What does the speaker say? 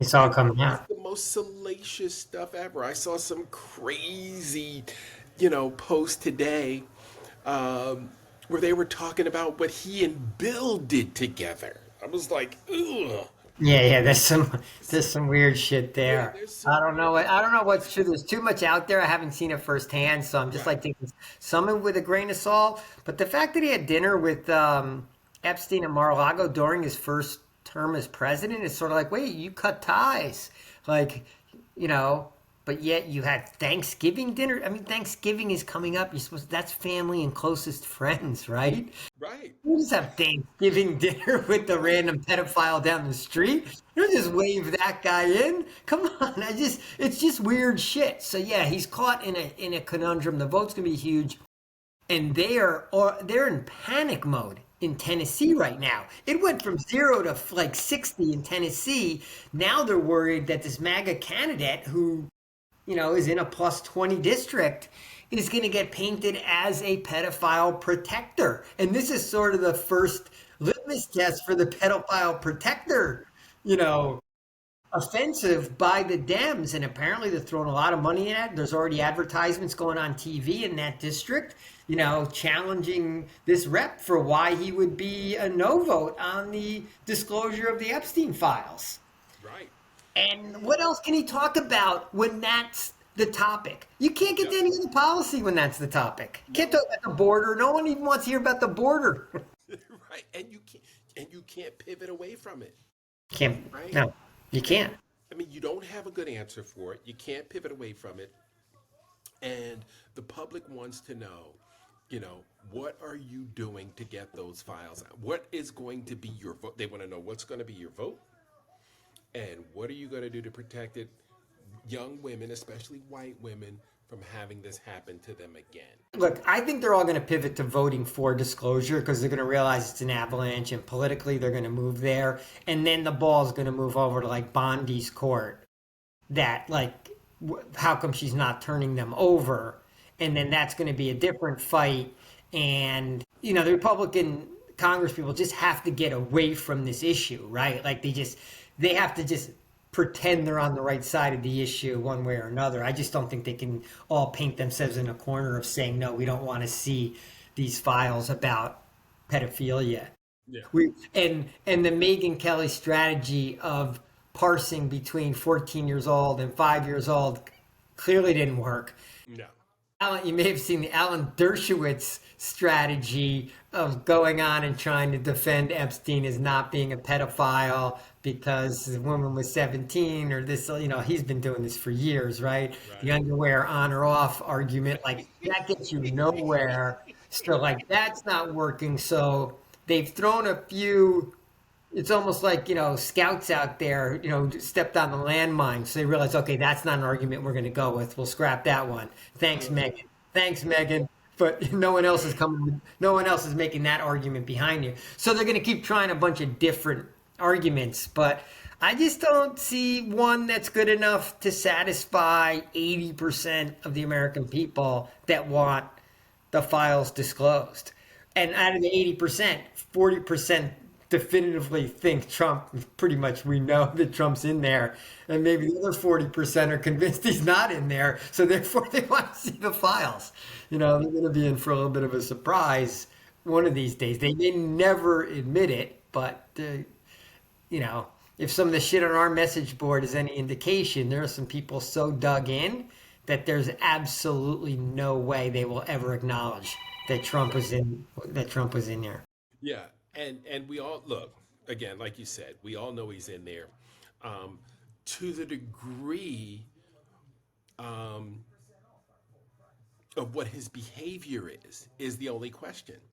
It's all And coming it's out. the most salacious stuff ever. I saw some crazy, post today, um, where they were talking about what he and Bill did together. I was like, ugh. Yeah, yeah. There's some weird shit Yeah, there. there's some I don't know weird what I don't know stuff. what's true. There's too much out there. I haven't seen it firsthand, so I'm just Right. like taking some of it with a grain of salt. But the fact that he had dinner with Epstein and Mar-a-Lago during his first term as president is sort of like, wait, you cut ties, like, you know. But yet you had Thanksgiving dinner. I mean, Thanksgiving is coming up. You're supposed that's family and closest friends, right? Right. You just have Thanksgiving dinner with the Right. random pedophile down the street. You don't just wave that guy in. Come on, it's just weird shit. So yeah, he's caught in a conundrum. The vote's gonna be huge, and they're in panic mode in Tennessee right now. It went from 0 to like 60 in Tennessee. Now they're worried that this MAGA candidate who is in a plus 20 district is going to get painted as a pedophile protector. And this is sort of the first litmus test for the pedophile protector, you know, offensive by the Dems. And apparently they're throwing a lot of money in it. There's already advertisements going on TV in that district, challenging this rep for why he would be a no vote on the disclosure of the Epstein files. Right. And what else can he talk about when that's the topic? You can't get to Yep. any other policy when that's the topic. You can't No. talk about the border. No one even wants to hear about the border. Right. And you can't pivot away from it. Can't. Right. No, you can't. I mean, you don't have a good answer for it. You can't pivot away from it. And the public wants to know, what are you doing to get those files out? What is going to be your vote? They want to know what's going to be your vote and what are you going to do to protect it, young women, especially white women, from having this happen to them again. Look, I think they're all going to pivot to voting for disclosure because they're going to realize it's an avalanche and politically they're going to move there. And then the ball's going to move over to like Bondi's court that like how come she's not turning them over, and then that's going to be a different fight. And the Republican Congress people just have to get away from this issue, right? Like they have to just pretend they're on the right side of the issue one way or another. I just don't think they can all paint themselves in a corner of saying no, we don't want to see these files about pedophilia. Yeah. And the Megan Kelly strategy of parsing between 14 years old and 5 years old clearly didn't work. No. Alan, you may have seen the Alan Dershowitz strategy of going on and trying to defend Epstein as not being a pedophile because the woman was 17 or this, he's been doing this for years, right? The Right. underwear on or off argument, like that gets you nowhere. So, like, that's not working. So, they've thrown a few it's almost like scouts out there stepped on the landmine, so they realize, okay, that's not an argument we're going to go with, we'll scrap that one. Thanks, Megan. Thanks, Megan. But no one else is coming, no one else is making that argument behind you, so they're going to keep trying a bunch of different arguments. But I just don't see one that's good enough to satisfy 80% of the American people that want the files disclosed. And out of the 80%, 40% definitively think Trump, pretty much we know that Trump's in there. And maybe the other 40% are convinced he's not in there. So therefore they want to see the files. They're going to be in for a little bit of a surprise one of these days. They may never admit it, but, if some of the shit on our message board is any indication, there are some people so dug in that there's absolutely no way they will ever acknowledge that Trump was in there. Yeah. And we all look again, like you said, we all know he's in there. Um, to the degree um, of what his behavior is the only question.